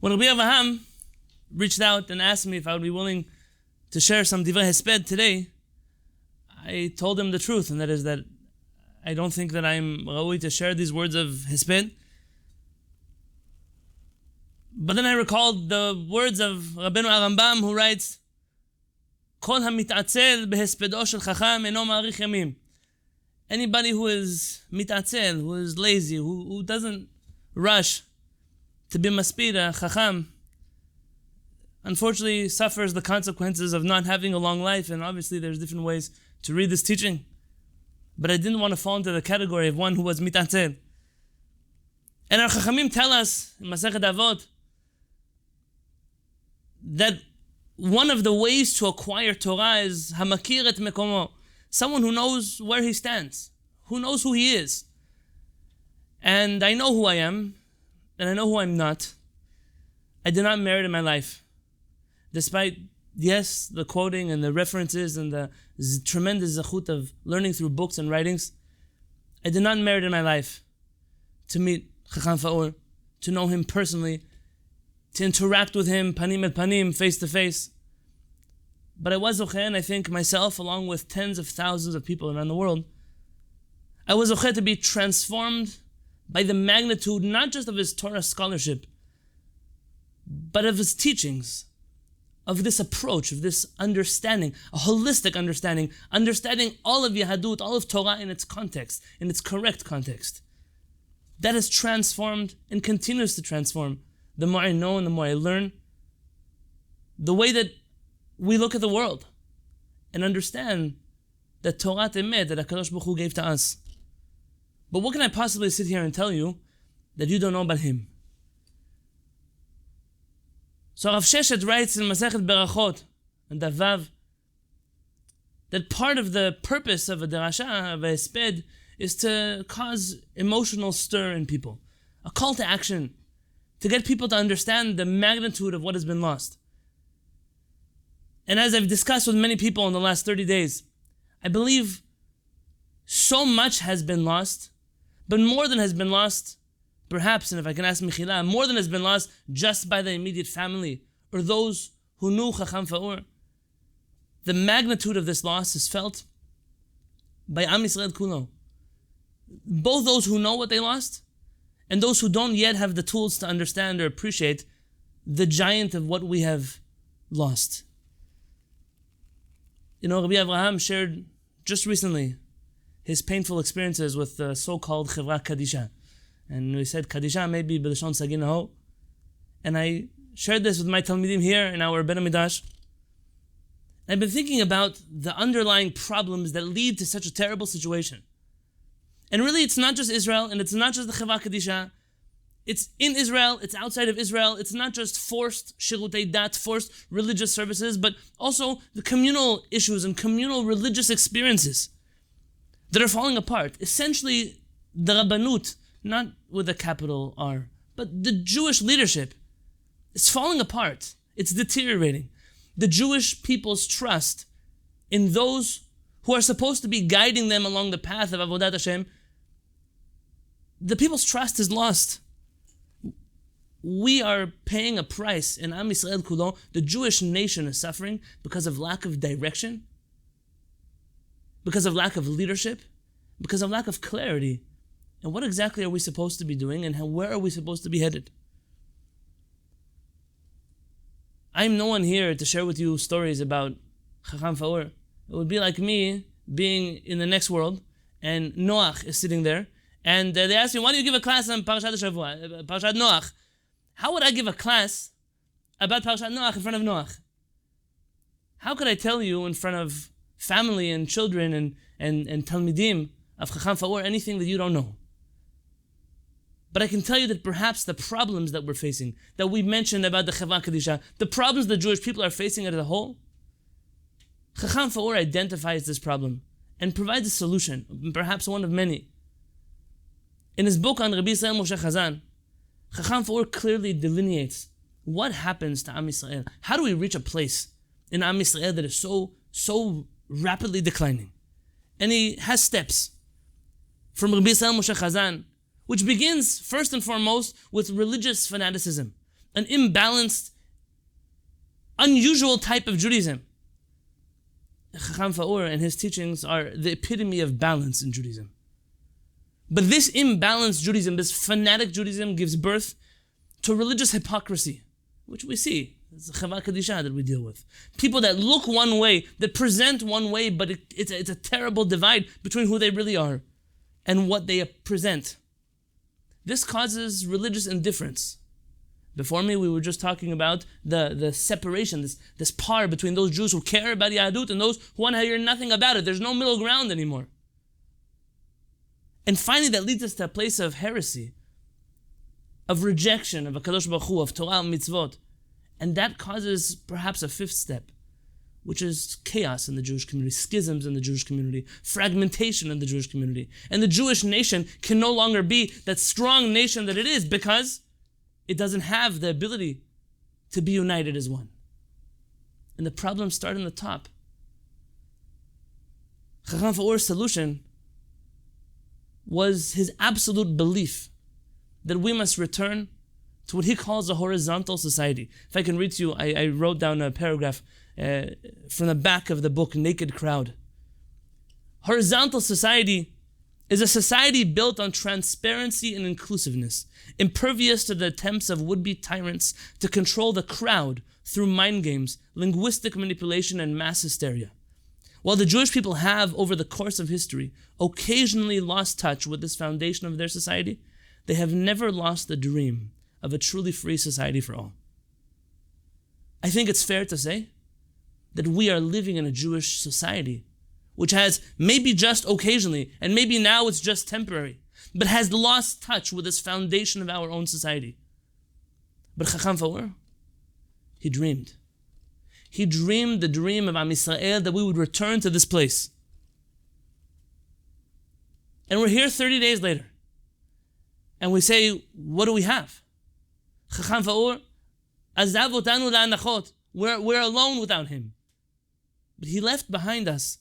When Rabbi Abraham reached out and asked me if I would be willing to share some Divrei Hesped today, I told him the truth, and that is that I don't think that I'm rawi to share these words of Hesped. But then I recalled the words of Rabbeinu Arambam, who writes, Kol hamit'atzel behespedo shel chacham eno ma'arich yamim. Anybody who is mit'atzel, who is lazy, who doesn't rush to be maspida, chacham, unfortunately suffers the consequences of not having a long life. And obviously there's different ways to read this teaching. But I didn't want to fall into the category of one who was mit'atzel. And our chachamim tell us in Masechet Avot that one of the ways to acquire Torah is hamakir et mekomo, someone who knows where he stands, who knows who he is. And I know who I am, and I know who I'm not. I did not merit in my life. Despite, yes, the quoting and the references and the tremendous zechut of learning through books and writings, I did not merit in my life to meet Chacham Faur, to know him personally, to interact with him, panim et panim, face to face. But I was zocheh, and I think myself, along with tens of thousands of people around the world, I was zocheh to be transformed by the magnitude, not just of his Torah scholarship, but of his teachings, of this approach, of this understanding, a holistic understanding all of Yahadut, all of Torah in its context, in its correct context. That has transformed and continues to transform. The more I know and the more I learn, the way that we look at the world and understand that Torah Emet that HaKadosh Baruch Hu gave to us. But what can I possibly sit here and tell you that you don't know about him? So Rav Sheshet writes in Masechet Berachot and Davav that part of the purpose of a derasha, of a hesped, is to cause emotional stir in people, a call to action, to get people to understand the magnitude of what has been lost. And as I've discussed with many people in the last 30 days, I believe so much has been lost, but more than has been lost, perhaps, and if I can ask Mechila, more than has been lost just by the immediate family or those who knew Chacham Faur. The magnitude of this loss is felt by Am Yisrael Kulo. Both those who know what they lost and those who don't yet have the tools to understand or appreciate the giant of what we have lost. You know, Rabbi Abraham shared just recently his painful experiences with the so-called Chevra Kadisha. And we said Kadisha maybe b'lashon sagin ho. And I shared this with my Talmidim here in our Bet Midrash. I've been thinking about the underlying problems that lead to such a terrible situation. And really, it's not just Israel, and it's not just the Chevra Kadisha. It's in Israel, it's outside of Israel. It's not just forced shirutei dat, forced religious services, but also the communal issues and communal religious experiences that are falling apart. Essentially, the Rabbanut, not with a capital R, but the Jewish leadership is falling apart. It's deteriorating. The Jewish people's trust in those who are supposed to be guiding them along the path of Avodat Hashem, the people's trust is lost. We are paying a price in Am Yisrael Kulo. The Jewish nation is suffering because of lack of direction, because of lack of leadership, because of lack of clarity. And what exactly are we supposed to be doing, and where are we supposed to be headed? I'm no one here to share with you stories about Chacham Faur. It would be like me being in the next world, and Noach is sitting there, and they ask me, why do you give a class on Parashat Shavua, Parashat Noach? How would I give a class about Parashat Noach in front of Noach? How could I tell you in front of family and children and Talmidim of Chacham Faur anything that you don't know? But I can tell you that perhaps the problems that we're facing, that we mentioned about the Chevra Kadisha, the problems the Jewish people are facing as a whole, Chacham Faur identifies this problem and provides a solution, perhaps one of many. In his book on Rabbi Yisrael Moshe Chazan, Chacham Faur clearly delineates what happens to Am Yisrael. How do we reach a place in Am Yisrael that is so rapidly declining? And he has steps from Rabbi Yisrael Moshe Chazan, which begins first and foremost with religious fanaticism, an imbalanced, unusual type of Judaism. Rabbi Faur and his teachings are the epitome of balance in Judaism. But this imbalanced Judaism, this fanatic Judaism, gives birth to religious hypocrisy, which we see. It's the Chevra Kadisha that we deal with. People that look one way, that present one way, but it's a terrible divide between who they really are and what they present. This causes religious indifference. Before me, we were just talking about the separation, this par between those Jews who care about Yahadut and those who want to hear nothing about it. There's no middle ground anymore. And finally, that leads us to a place of heresy, of rejection of HaKadosh Baruch Hu, of Torah and mitzvot. And that causes perhaps a fifth step, which is chaos in the Jewish community, schisms in the Jewish community, fragmentation in the Jewish community. And the Jewish nation can no longer be that strong nation that it is because it doesn't have the ability to be united as one. And the problems start in the top. Rabbi Faur's solution was his absolute belief that we must return to what he calls a horizontal society. If I can read to you, I wrote down a paragraph from the back of the book, Naked Crowd. Horizontal society is a society built on transparency and inclusiveness, impervious to the attempts of would-be tyrants to control the crowd through mind games, linguistic manipulation, and mass hysteria. While the Jewish people have, over the course of history, occasionally lost touch with this foundation of their society, they have never lost the dream of a truly free society for all. I think it's fair to say that we are living in a Jewish society which has maybe just occasionally, and maybe now it's just temporary, but has lost touch with this foundation of our own society. But Rabbi Faur, he dreamed. He dreamed the dream of Am Yisrael that we would return to this place. And we're here 30 days later. And we say, what do we have? Rabbi Faur, azav otanu la'anachot. We're alone without him. But he left behind us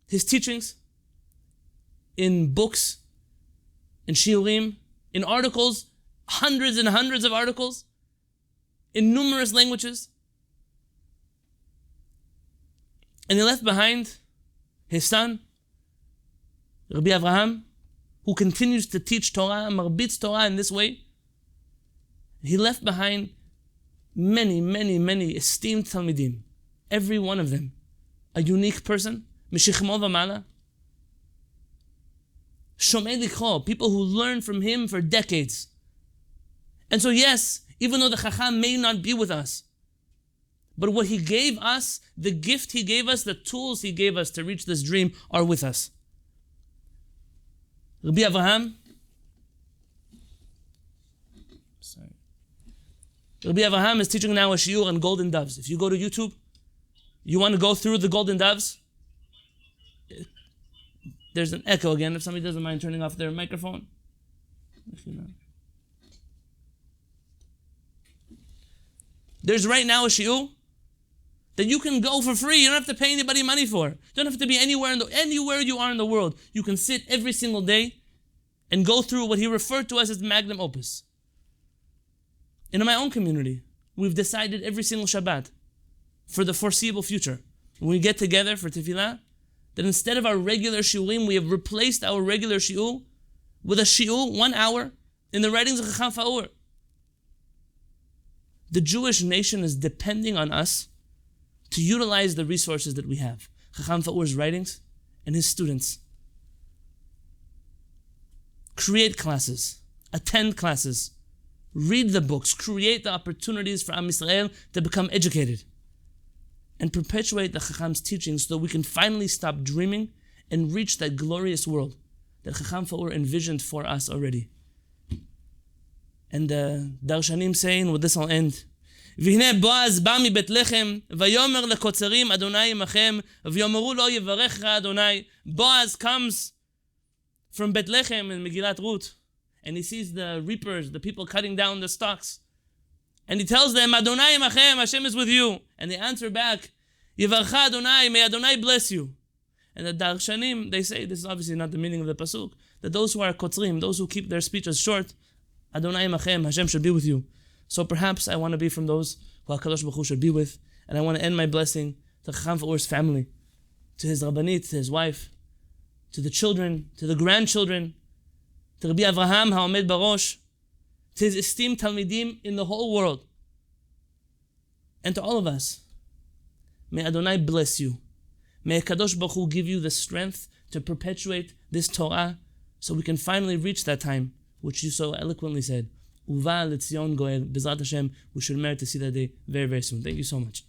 his teachings in books, in shiurim, in articles, hundreds and hundreds of articles, in numerous languages. And he left behind his son, Rabbi Avraham, who continues to teach Torah, marbitz Torah in this way. He left behind many, many, many esteemed Talmidim, every one of them a unique person, Mishichmo v'mala, Shomei Likho, people who learn from him for decades. And so yes, even though the Chacham may not be with us, but what he gave us, the gift he gave us, the tools he gave us to reach this dream are with us. Rabbi Avraham is teaching now a shiur on golden doves. If you go to YouTube, you want to go through the golden doves, there's an echo again, if somebody doesn't mind turning off their microphone. There's right now a shiur that you can go for free. You don't have to pay anybody money for. You don't have to be anywhere you are in the world. You can sit every single day and go through what he referred to as his magnum opus. In my own community, we've decided every single Shabbat for the foreseeable future, when we get together for tefillah, that instead of our regular shiurim, we have replaced our regular shiur with a shiur, 1 hour, in the writings of Rabbi Faur. The Jewish nation is depending on us to utilize the resources that we have. Rabbi Faur's writings and his students. Create classes, attend classes, read the books, create the opportunities for Am Yisrael to become educated, and perpetuate the Chacham's teachings so that we can finally stop dreaming and reach that glorious world that Rabbi Faur envisioned for us already. And the Darshanim saying, with this I'll end, והנה בועז בא מבית לחם, ויאמר לקוצרים אדוני עמכם, ויאמרו לו יברכך אדוני. Boaz comes from Bethlehem in Megillat Ruth, and he sees the reapers, the people cutting down the stalks. And he tells them, Adonai imachem, Hashem is with you. And they answer back, Yivarcha Adonai, may Adonai bless you. And the Darshanim, they say, this is obviously not the meaning of the pasuk, that those who are kotzrim, those who keep their speeches short, Adonai imachem, Hashem should be with you. So perhaps I want to be from those who HaKadosh Baruch Hu should be with, and I want to end my blessing to Chacham Faur's family, to his Rabbanit, to his wife, to the children, to the grandchildren, to Rabbi Avraham HaOmed Barosh, to his esteemed Talmidim in the whole world, and to all of us. May Adonai bless you. May HaKadosh Baruch Hu give you the strength to perpetuate this Torah so we can finally reach that time, which you so eloquently said. Uva L'Tzion Goel. B'ezrat Hashem, we should merit to see that day very, very soon. Thank you so much.